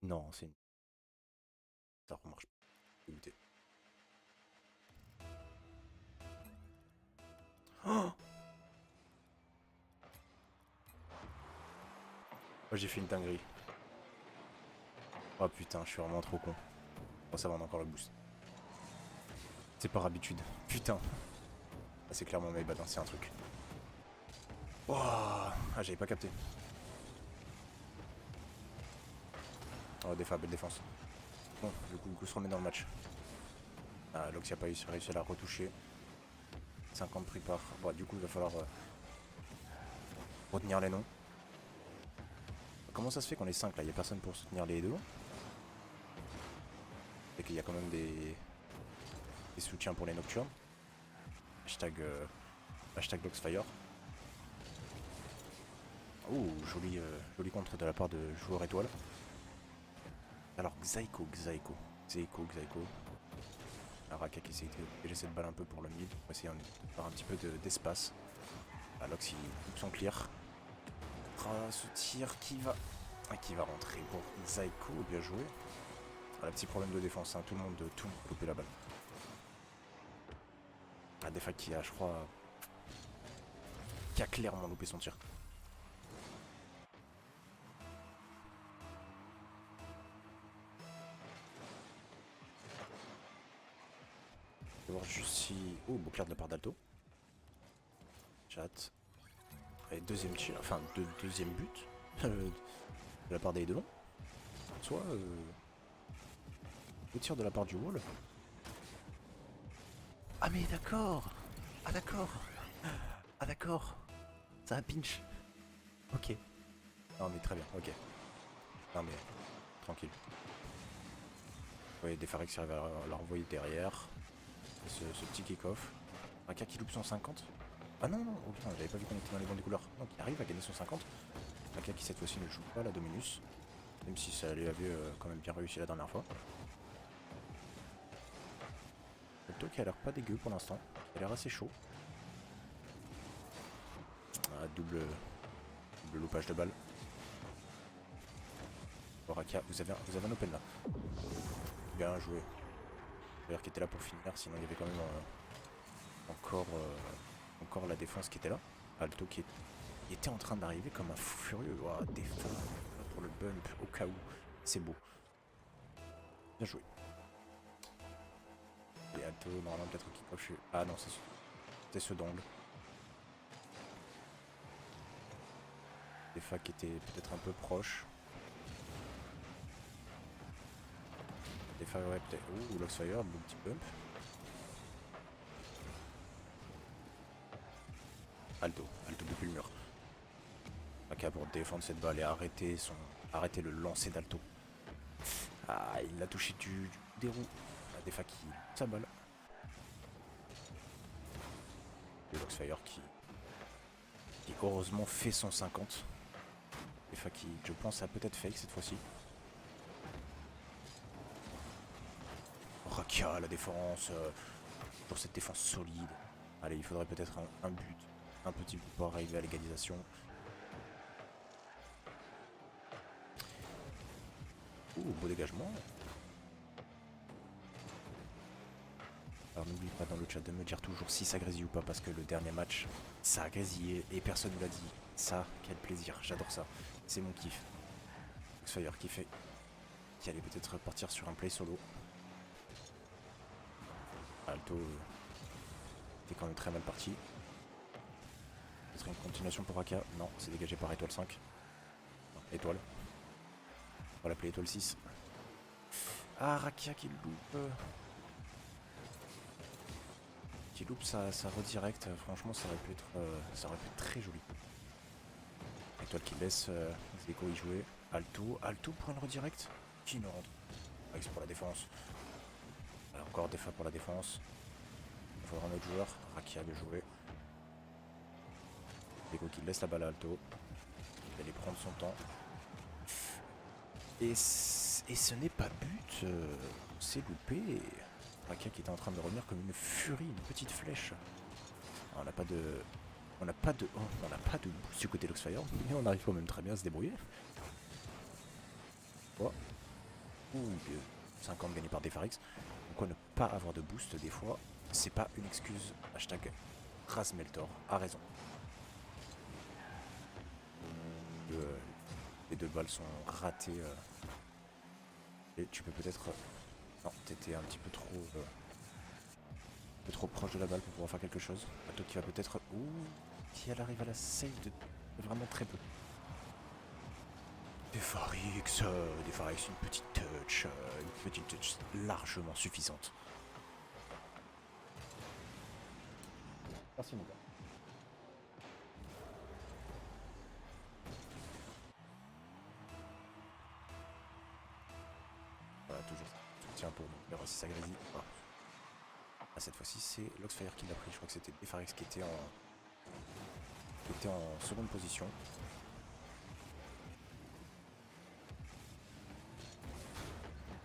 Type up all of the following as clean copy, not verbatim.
Non, c'est une... Ça remarche pas. Dégoûté. Oh, oh, j'ai fait une dinguerie. Oh putain, je suis vraiment trop con. Bon, ça va, on a encore le boost. C'est par habitude. Putain. Ah, c'est clairement my bad, hein, c'est un truc. Oh, ah, j'avais pas capté. Oh, belle défense. Bon, du coup, se remet dans le match. Ah, Lox a pas réussi à la retoucher. 50 pris par. Bon, du coup, il va falloir retenir les noms. Comment ça se fait qu'on est 5 là? Il y a personne pour soutenir les deux. Et qu'il y a quand même des soutiens pour les nocturnes. Hashtag, hashtag Loxfire. Oh, joli contre de la part de joueur étoile. Alors, Xaiko. Araka qui essaie de piéger cette balle un peu pour le mid. On va essayer de faire un petit peu d'espace. Lox il coupe son clear. Ah, ce tir qui va rentrer pour Xaiko, bien joué. Ah, petit problème de défense, hein. Tout le monde loupé la balle. Ah, Defa qui a, je crois, qui a clairement loupé son tir. On va voir juste si... Oh, beau clair de la part d'Alto. Chat. Et deuxième tir, enfin deuxième but de la part des Delon. Soit le tir de la part du wall. Ah mais d'accord. Ah d'accord. Ah d'accord. Ça a pinch. Ok. Non mais très bien, ok. Non mais tranquille. Ouais, des Farex qui arrivent à la renvoyer derrière. Ce petit kick-off. Un cas qui loupe son 50. Ah non, non, oh putain, j'avais pas vu qu'on était dans les bonnes couleurs. Donc il arrive à gagner son 50. Un cas qui cette fois-ci ne joue pas la Dominus. Même si ça lui avait quand même bien réussi la dernière fois. Le top qui a l'air pas dégueu pour l'instant. Il a l'air assez chaud. Ah, double loupage de balle. Oraka, vous avez un open là. Bien joué. D'ailleurs qui était là pour finir, sinon il y avait quand même encore la défense qui était là. Alto qui était en train d'arriver comme un fou furieux. Oh, défense pour le bump au cas où. C'est beau. Bien joué. Et Alto, normalement peut-être qui coche. Ah non, c'est ce d'angle. Defa qui était peut-être un peu proche. Defa ouais peut-être. Ouh, Loxfire, bon petit bump. Alto depuis le mur. Aka pour défendre cette balle et arrêter le lancer d'Alto. Ah, il l'a touché du des roues. La Defa qui sa balle. Le Loxfire qui heureusement fait son 50. Defa qui, je pense, a peut-être fake cette fois-ci. Rakia, la défense. Pour cette défense solide. Allez, il faudrait peut-être un but. Un petit but pour arriver à l'égalisation. Ouh, beau dégagement. Alors n'oublie pas dans le chat de me dire toujours si ça grésille ou pas, parce que le dernier match, ça a grésillé et personne ne l'a dit. Ça, quel plaisir, j'adore ça. C'est mon kiff. Xfire qui allait peut-être partir sur un play solo. Alto était quand même très mal parti. Peut-être une continuation pour Aka. Non, c'est dégagé par étoile 5. Non, étoile. On va l'appeler étoile 6. Ah, Rakia qui loupe. Qui loupe sa redirect. Franchement, ça aurait pu être très joli. Étoile qui laisse Zeko y jouer. Alto pour une redirect. Qui ne rentre. Axe pour la défense. Encore des fois pour la défense. Il faudra un autre joueur. Rakia de jouer. Zeko qui laisse la balle à Alto. Il va aller prendre son temps. Et ce n'est pas but. C'est loupé. Rakia qui était en train de revenir comme une furie, une petite flèche. On n'a pas de. On n'a pas de boost du côté Loxfire, mais on arrive quand même très bien à se débrouiller. Oh. Ouh, 50 gagnés par Defarix. Pourquoi ne pas avoir de boost des fois? C'est pas une excuse. Hashtag Razmeltor a raison. Les deux balles sont ratées. Et tu peux peut-être... Non, t'étais un petit peu trop proche de la balle pour pouvoir faire quelque chose. Toi qui va peut-être... Ouh, qui elle arrive à la save de vraiment très peu. Defarix, Defarix, une petite touch largement suffisante. Merci mon gars. Voilà, toujours soutien pour nous. Alors si ça grésille. Ah, cette fois-ci, c'est Loxfire qui l'a pris. Je crois que c'était Defarix qui était en seconde position.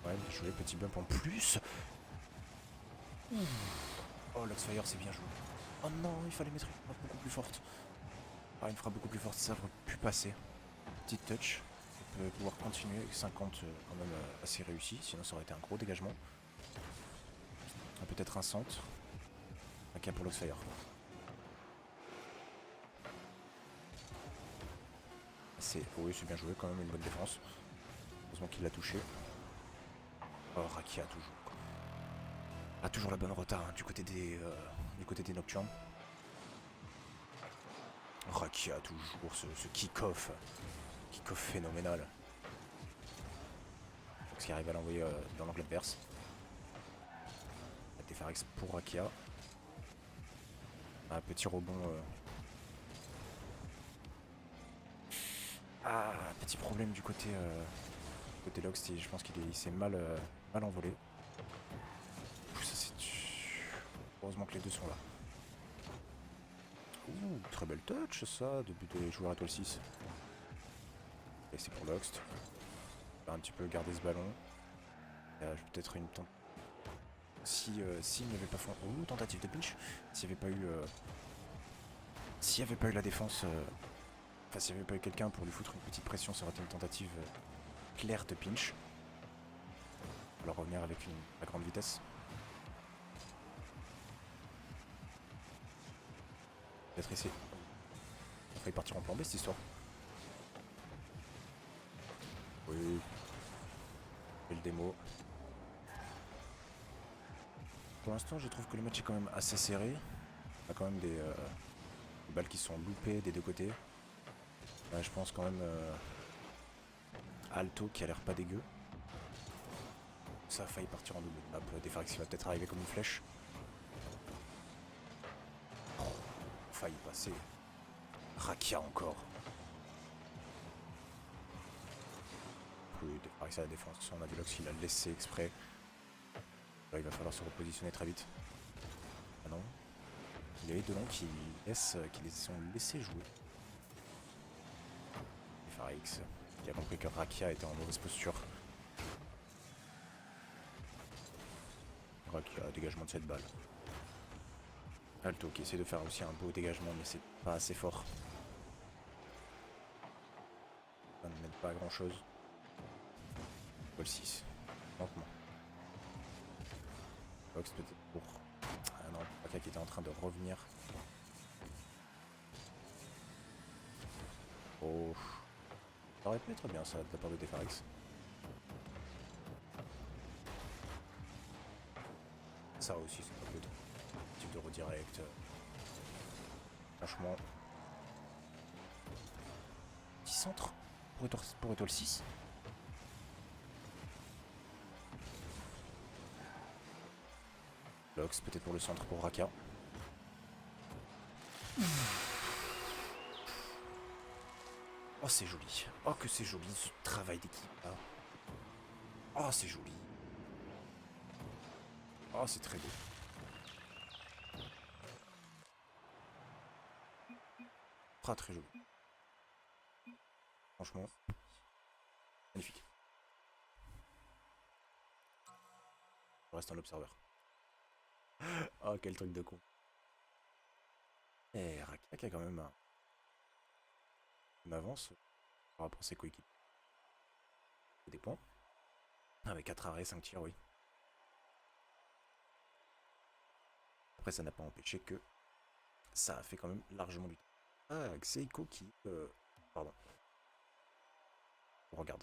Ouais, bien joué, petit bump en plus. Oh, Loxfire, c'est bien joué. Oh non, il fallait mettre une frappe beaucoup plus forte. Ah, une frappe beaucoup plus forte, ça aurait pu passer. Petite touch. On peut pouvoir continuer avec 50 quand même assez réussi, sinon ça aurait été un gros dégagement. Peut-être un centre. Un cap pour Loxfire. Oui, c'est bien joué quand même, une bonne défense. Heureusement qu'il l'a touché. Oh, Rakia toujours. A toujours la bonne rota hein, du côté des Nocturnes. Rakia toujours ce kick-off. Kick-off phénoménal. Ce qui arrive à l'envoyer dans l'angle adverse. Defarix pour Rakia. Un petit rebond. Ah, petit problème du côté Lox. Je pense qu'il s'est mal envolé. Heureusement que les deux sont là. Ouh, très belle touch ça, début des joueurs étoile 6. Et c'est pour Loxt. Il va un petit peu garder ce ballon. Peut-être une tentative. S'il n'y avait pas fait... Ouh, tentative de pinch. S'il n'y avait pas eu... S'il n'y avait pas eu la défense... Enfin, s'il n'y avait pas eu quelqu'un pour lui foutre une petite pression, ça aurait été une tentative claire de pinch. On va revenir avec la grande vitesse. Peut-être essayer. On va partir en plan B cette histoire. Oui. Et le démo. Pour l'instant, je trouve que le match est quand même assez serré. Il y a quand même des balles qui sont loupées des deux côtés. Je pense quand même Alto qui a l'air pas dégueu. Ça a failli partir en double map. Defarix qui va peut-être arriver comme une flèche. Oh, failli passer. Rakia encore. Oui, Defarix à la défense. On a vu Lox qui l'a laissé exprès. Là, il va falloir se repositionner très vite. Ah non. Il y a les Delon qui les ont laissés jouer. Defarix qui a compris que Rakia était en mauvaise posture. Rakia, dégagement de cette balle. Alto qui essaie de faire aussi un beau dégagement, mais c'est pas assez fort. Ça ne mène pas à grand chose. Vol 6. Lentement. Box peut-être pour... Ah non, Rakia qui était en train de revenir. Oh. Ça aurait pu être bien ça de la part de Defarix. Ça aussi c'est pas good. Type de redirect. Franchement. Petit centre pour étoile 6. Lox peut-être pour le centre pour Rakia. Oh c'est joli. Oh que c'est joli ce travail d'équipe là. Oh c'est joli. Oh c'est très beau. Ah très joli. Franchement. Magnifique. Je reste un observeur. Oh quel truc de con. Et Rakia qui a quand même une avance par rapport à ses coéquipiers. Ça dépend. Avec 4 arrêts, 5 tirs, oui. Après, ça n'a pas empêché que ça a fait quand même largement du temps. Ah, Xeiko qui... Pardon. On regarde.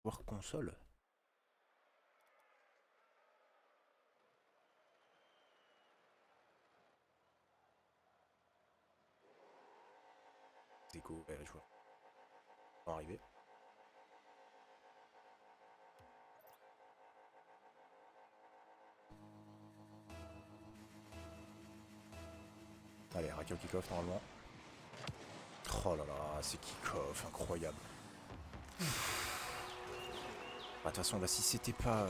Voir console. Xeiko, les joueurs vont arriver. Allez, Raki au kick-off normalement. Oh là là, c'est kick-off, incroyable. Bah, de toute façon, là, si c'était pas...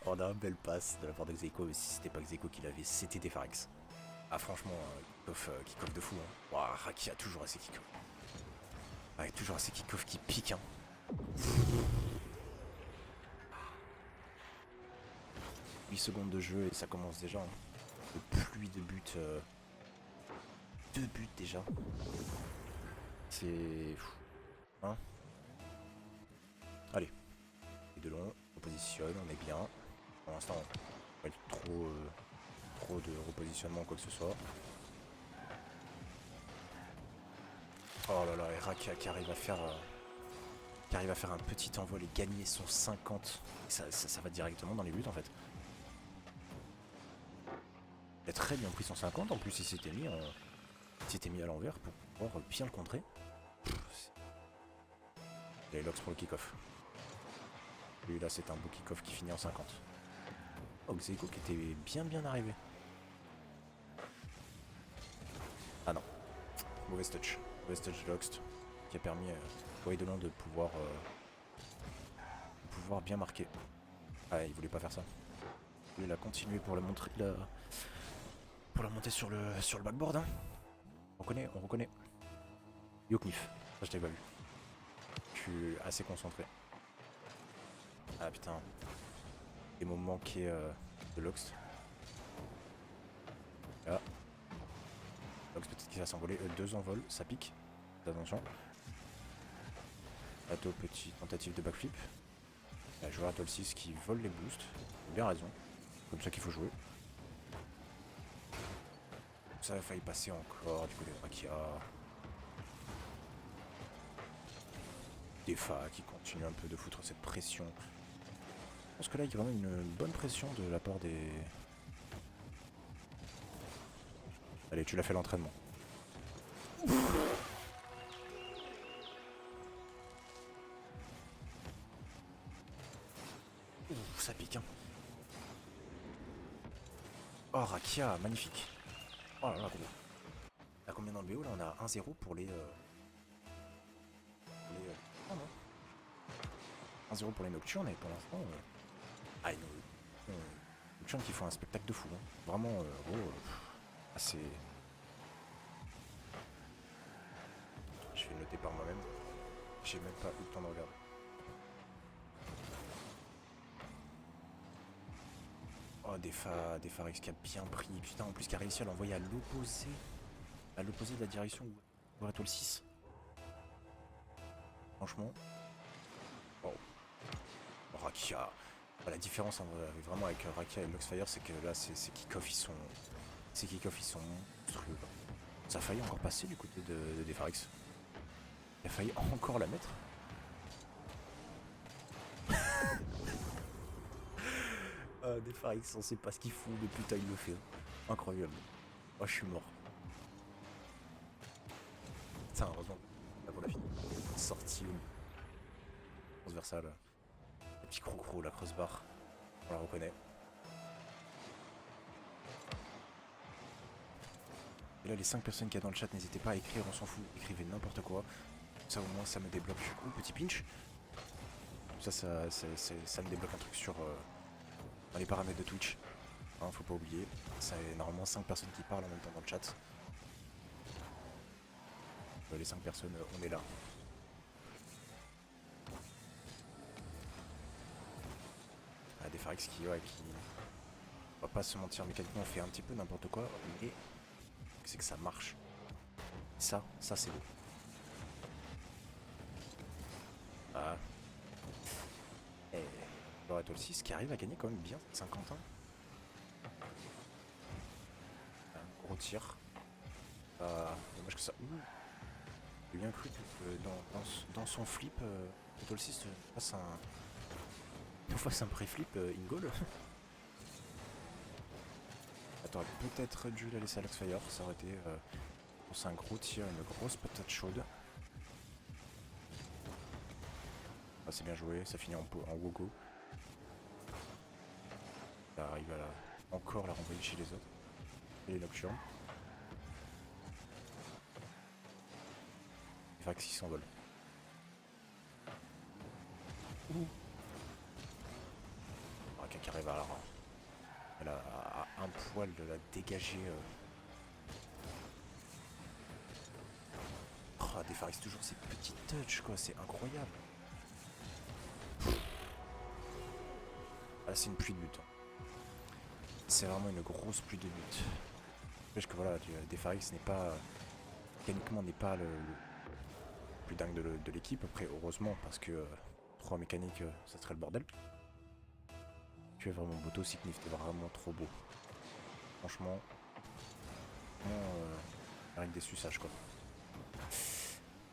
On a un bel pass de la part de Xeiko, mais si c'était pas Xeiko qui l'avait, c'était Defarex. Ah franchement, kick-off de fou. Hein. Ouah, Raki a toujours assez kick-off. Ouais, toujours assez kick-off qui pique. Hein. 8 secondes de jeu et ça commence déjà. Hein. De pluie de buts. 2 buts déjà. C'est fou. Hein. Allez. Et de long, on positionne, on est bien. Pour l'instant, on va être trop de repositionnement ou quoi que ce soit. Oh là là, et Raka qui arrive à faire un petit envol et gagner son 50. Ça va directement dans les buts en fait. Il a très bien pris son 50, en plus il s'était mis à l'envers pour pouvoir bien le contrer. Il a Lox pour le kick-off. Lui là c'est un beau kick-off qui finit en 50. Oh, Xeiko qui était bien arrivé. Ah non. Mauvais touch de Lox qui a permis à Waidelon de pouvoir bien marquer. Ah, il voulait pas faire ça. Lui, il a continué pour la montrer, pour la monter sur le backboard. Hein. On reconnaît. Yoknif, ça je t'ai pas vu. Je suis assez concentré. Ah putain. Des mots manqués de Lox. Là. Lox peut-être qu'il va s'envoler. 2 envols, ça pique. Attention. Ato, petite tentative de backflip. Il y a un joueur Atol 6 qui vole les boosts. Il a bien raison. Comme ça qu'il faut jouer. Ça a failli passer encore du côté de Rakia. Defa qui continue un peu de foutre cette pression. Je pense que là il y a vraiment une bonne pression de la part des... Allez, tu l'as fait l'entraînement. Ça pique hein. Oh Rakia, magnifique. Oh là là gros. On a combien dans le BO là? On a 1-0 pour les... Oh non. 1-0 pour les Nocturnes et pour l'instant... Ah, nos Nocturnes qui font un spectacle de fou. Hein. Vraiment, gros... assez... Je vais noter par moi-même. J'ai même pas eu le temps de regarder. Oh, Defarex qui a bien pris. Putain, en plus qui a réussi à l'envoyer à l'opposé. À l'opposé de la direction où Étoile 6. Franchement. Oh. Rakia. La différence vraiment avec Rakia et Luxfire, c'est que là, ces kick-offs, ils sont... Ces kick-offs, ils sont monstrueux. Ça a failli encore passer du côté de Defarex. Il a failli encore la mettre. Defarex, on sait pas ce qu'il fout, mais putain, il le fait. Incroyable. Oh, je suis mort. Putain, heureusement. Là, pour la fin. Sortie. Transversale. Le petit crocro, la crossbar. On la reconnaît. Et là, les 5 personnes qu'il y a dans le chat, n'hésitez pas à écrire, on s'en fout. Écrivez n'importe quoi. Ça, au moins, ça me débloque. Oh, petit pinch. Ça me débloque un truc sur... dans les paramètres de Twitch. Hein, faut pas oublier. C'est normalement 5 personnes qui parlent en même temps dans le chat. Les 5 personnes, on est là. Ah, Defarex qui... Ouais, qui... Hop. pas se mentir, mécaniquement on fait un petit peu n'importe quoi, mais c'est que ça marche. Ça c'est beau. Ah. Et Laura Étoile 6 qui arrive à gagner quand même bien Saint-Quentin. Un gros tir. Dommage que ça. Ouh. J'ai bien cru que dans son flip, Étoile 6 fasse un pré-flip in goal. T'aurais peut-être dû la laisser à l'Axfire, ça aurait été c'est un gros tir, une grosse patate chaude. Ah, c'est bien joué, ça finit en wogo. Ça arrive à encore la renvoyer chez les autres. Et les nocturnes. Les Vaxi s'envolent. Ouh. Raka qui arrive elle a un poil de la dégager. Oh, Defaris toujours ces petits touches quoi, c'est incroyable. Ah, c'est une pluie de but. C'est vraiment une grosse pluie de but. Parce que voilà, Defaris n'est pas. Mécaniquement n'est pas le plus dingue de l'équipe. Après, heureusement, parce que 3 mécaniques, ça serait le bordel. Tu es vraiment beau, Cycnif, t'es vraiment trop beau. Franchement, avec des suçages quoi.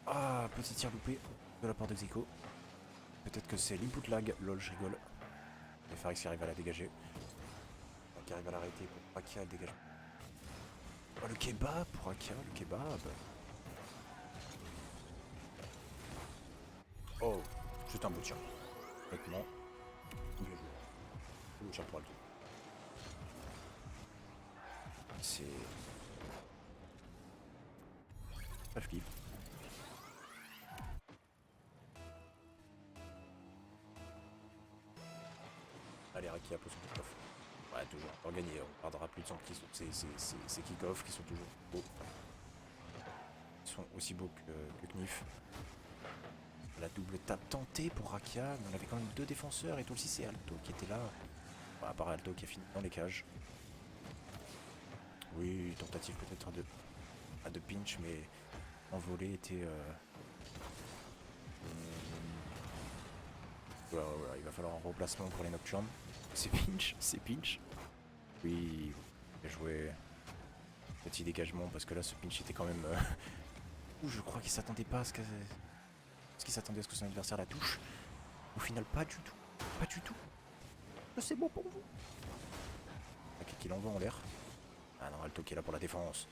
Ah, petit tir loupé de la part de Zico. Peut-être que c'est l'input lag, lol, je rigole. Et Faris qui arrive à la dégager. Qui arrive à l'arrêter pour Akia, elle dégage. Oh, le kebab pour Akia, le kebab. Oh, c'est un beau tir. Honnêtement, bien joué. Beau tir pour Alto. C'est. Pas flip. Allez, Akia pose son kick-off. Ouais, toujours. On gagner, on perdra plus de 100 qui sont. Ces kick-off qui sont toujours beaux. Ils sont aussi beaux que Knif. La double tape tentée pour Rakia, mais on avait quand même 2 défenseurs, et tout aussi c'est Alto qui était là. Bah, à part Alto qui a fini dans les cages. Oui, tentative peut-être de pinch, mais envolée était... Voilà, il va falloir un replacement pour les Nocturnes. C'est pinch, c'est pinch. Oui, bien joué. Petit dégagement, parce que là ce pinch était quand même... Ouh, je crois qu'il s'attendait pas à ce que... Est-ce qu'il s'attendait à ce que son adversaire la touche? Au final, pas du tout. Pas du tout. C'est bon pour vous. Ok, qu'il envoie en l'air. Ah non, Alto qui est là pour la défense.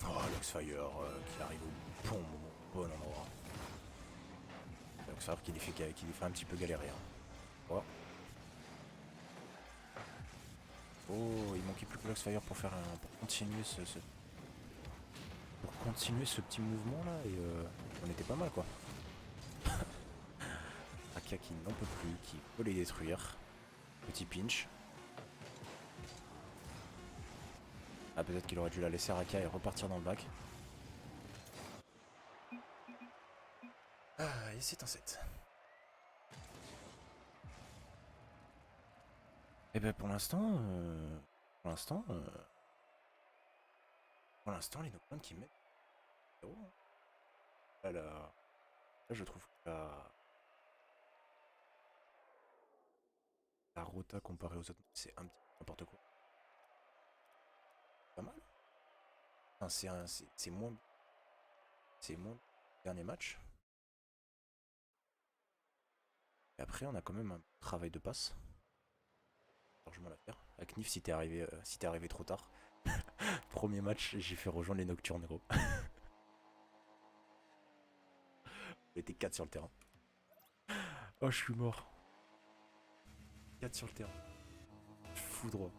Oh, Luxfire qui arrive au bon moment, bon endroit. Luxfire qui les fait un petit peu galérer. Hein. Oh. Oh, il manquait plus que Luxfire pour continuer pour continuer ce petit mouvement là et on était pas mal quoi. Akia qui n'en peut plus, qui peut les détruire. Petit pinch. Ah, peut-être qu'il aurait dû la laisser à Raka et repartir dans le bac. Ah, et c'est un 7. Et ben pour l'instant, les Nocturnes qui mettent 0. Là, je trouve que la rota comparée aux autres, c'est un petit peu n'importe quoi. Pas mal. Enfin, c'est moins. C'est moins dernier match. Et après, on a quand même un travail de passe. Largement l'à faire. À Knif, si t'es arrivé trop tard. Premier match, j'ai fait rejoindre les Nocturnes, gros. On était 4 sur le terrain. Oh, je suis mort. 4 sur le terrain. Foudre.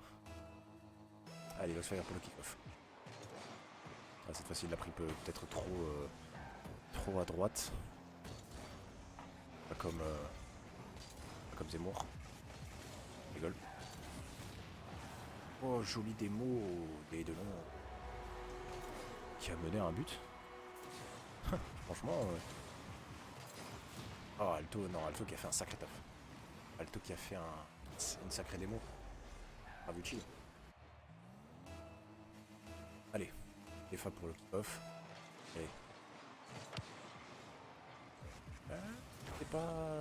Allez, va se faire pour le kick-off. Ah, cette fois-ci, il l'a pris peut-être trop à droite. Pas comme Zemmour. Je rigole. Oh, joli démo des de long. Qui a mené à un but. Franchement. Oh, Alto qui a fait un sacré taf. Alto qui a fait une sacrée démo. Bravo chill. Allez, des fois pour le kick-off. Allez.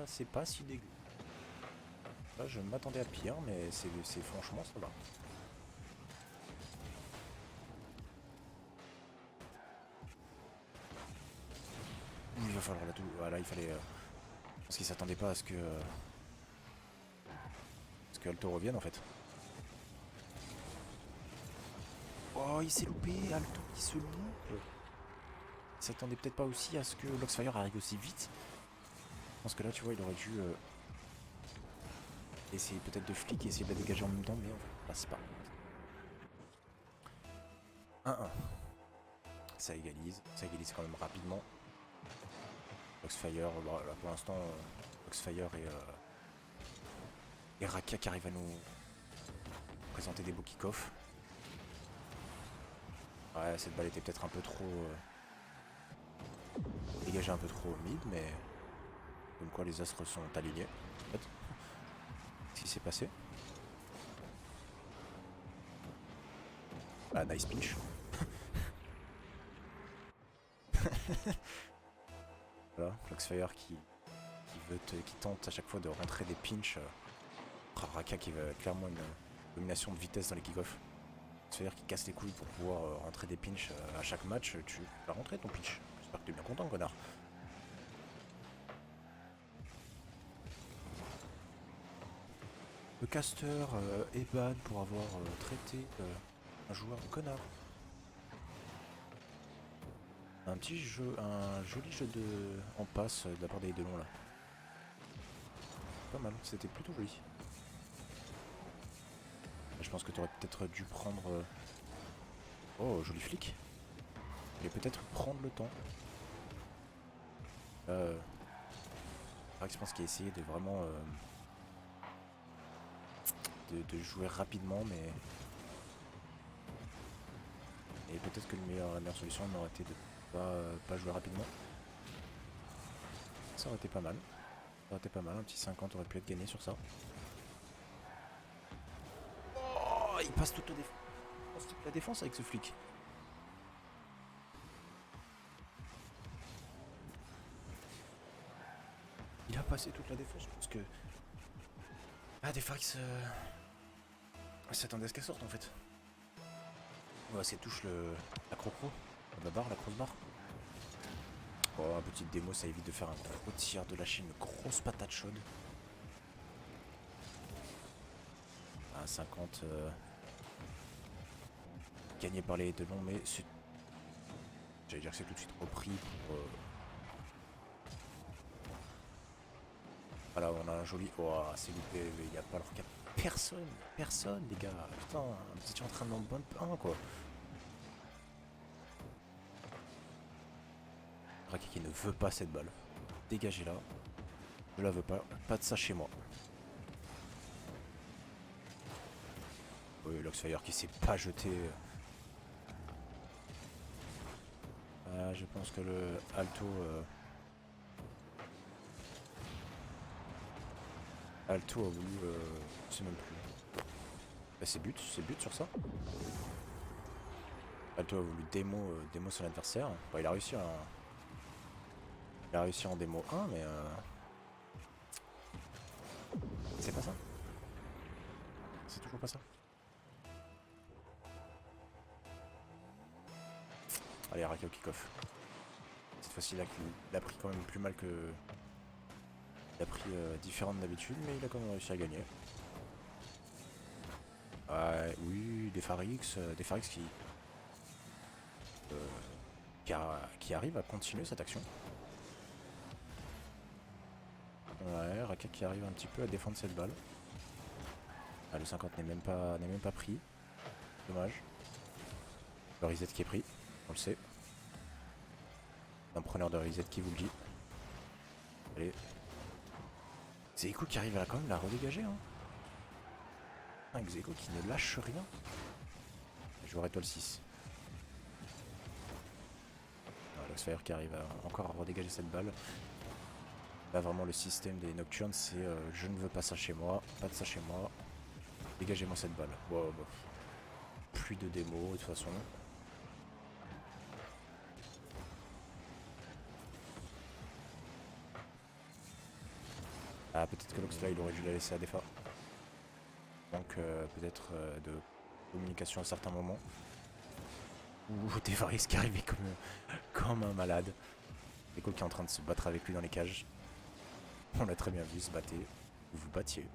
C'est pas si dégueu. Là, je m'attendais à pire, mais c'est franchement ça va. Il va falloir la tout. Voilà, il fallait. Parce qu'il s'attendait pas à ce que. Que Alto revienne en fait. Oh, il s'est loupé, Alto qui se loupe. Il s'attendait peut-être pas aussi à ce que Loxfire arrive aussi vite. Je pense que là, tu vois, il aurait dû essayer peut-être de flic et essayer de la dégager en même temps, mais on passe pas. 1-1. Ça égalise quand même rapidement. Loxfire, là pour l'instant, Loxfire et Raka qui arrivent à nous présenter des beaux kick-offs. Ouais, cette balle était peut-être un peu trop dégagée un peu trop mid, mais comme quoi les astres sont alignés. En fait, qu'est-ce qui s'est passé? Ah, nice pinch. Voilà, Loxfire qui tente à chaque fois de rentrer des pinches. Raka qui va clairement une domination de vitesse dans les kick-offs. Loxfire qui casse les couilles pour pouvoir rentrer des pinches à chaque match. Tu vas rentrer ton pinch. J'espère que t'es bien content, connard. Le caster est ban pour avoir traité un joueur de connard. Un petit jeu, un joli jeu de en passe de la part des Delon là. Pas mal, c'était plutôt joli. Je pense que tu aurais peut-être dû prendre... Oh, joli flic. Et peut-être prendre le temps. Je pense qu'il a essayé de vraiment... de jouer rapidement, mais... Et peut-être que la meilleure solution aurait été de pas jouer rapidement. Ça aurait été pas mal. Ça aurait été pas mal, un petit 50 aurait pu être gagné sur ça. Oh, il passe toute la défense avec ce flic. Il a passé toute la défense, je pense que... Ah, des Fax... s'attendait à ce qu'elle sorte en fait. Ouais, c'est touche la croco, la barre, la crossbar. Oh, une petite démo, ça évite de faire un gros tir, de lâcher une grosse patate chaude. À 50 gagné par les Delon, mais c'est... J'allais dire que c'est tout de suite repris pour... Voilà, on a un joli... Oh, c'est loupé, il n'y a pas alors qu'il y a personne les gars. Putain, vous étiez en train de m'en bump 1 quoi. Raki qui ne veut pas cette balle. Dégagez-la. Je la veux pas. Pas de ça chez moi. Oui, Loxfire qui s'est pas jeté. Je pense que le Alto... Alto a voulu... je sais même plus. Bah, c'est but sur ça. Alto a voulu démo son adversaire. Bon, il a réussi en démo 1, mais... C'est pas ça. C'est toujours pas ça. Allez, Raka au kick-off. Cette fois-ci, il a pris quand même plus mal que... Il a pris différent d'habitude, mais il a quand même réussi à gagner. Oui, des Farix qui arrive à continuer cette action. Ouais, Raka qui arrive un petit peu à défendre cette balle. Ah, le 50 n'est même pas pris. Dommage. Le reset qui est pris, on le sait. Un preneur de reset qui vous le dit. Allez. C'est Xeko qui arrive à quand même la redégager. Hein. Un Xeko qui ne lâche rien. Joueur étoile 6. Loxfire qui arrive encore à redégager cette balle. Là vraiment le système des nocturnes c'est je ne veux pas ça chez moi, pas de ça chez moi. Dégagez-moi cette balle. Wow, bah, plus de démo de toute façon. Ah peut-être que l'Ox là il aurait dû la laisser à défa. Donc peut-être de communication à certains moments. Ou Devaris qui arrivait comme un malade. Echo qui est en train de se battre avec lui dans les cages. On l'a très bien vu, se battre. Vous vous battiez.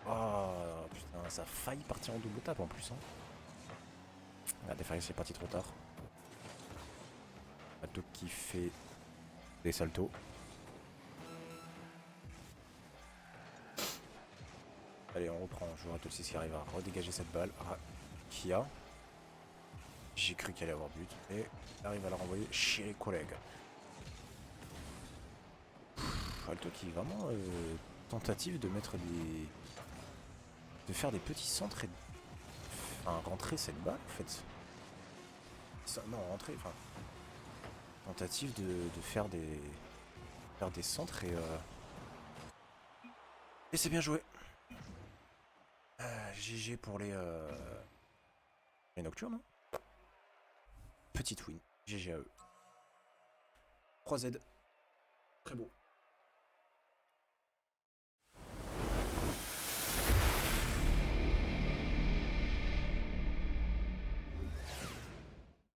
Oh putain, ça a failli partir en double tape en plus. Hein. Ah, Defaris est parti trop tard. Ato qui fait des saltos. Allez, on reprend. Joueur Ato 6 qui arrive à redégager cette balle. Ah, Kia. J'ai cru qu'elle allait avoir but. Et il arrive à la renvoyer chez les collègues. Alto qui vraiment tentative de mettre des. De faire des petits centres et de. Enfin, rentrer cette balle en fait. Ça, non, rentrer, enfin. Tentative de faire des. Faire des centres et. Et c'est bien joué. GG pour les nocturnes. Petite win. GG à eux. 3Z. Très beau.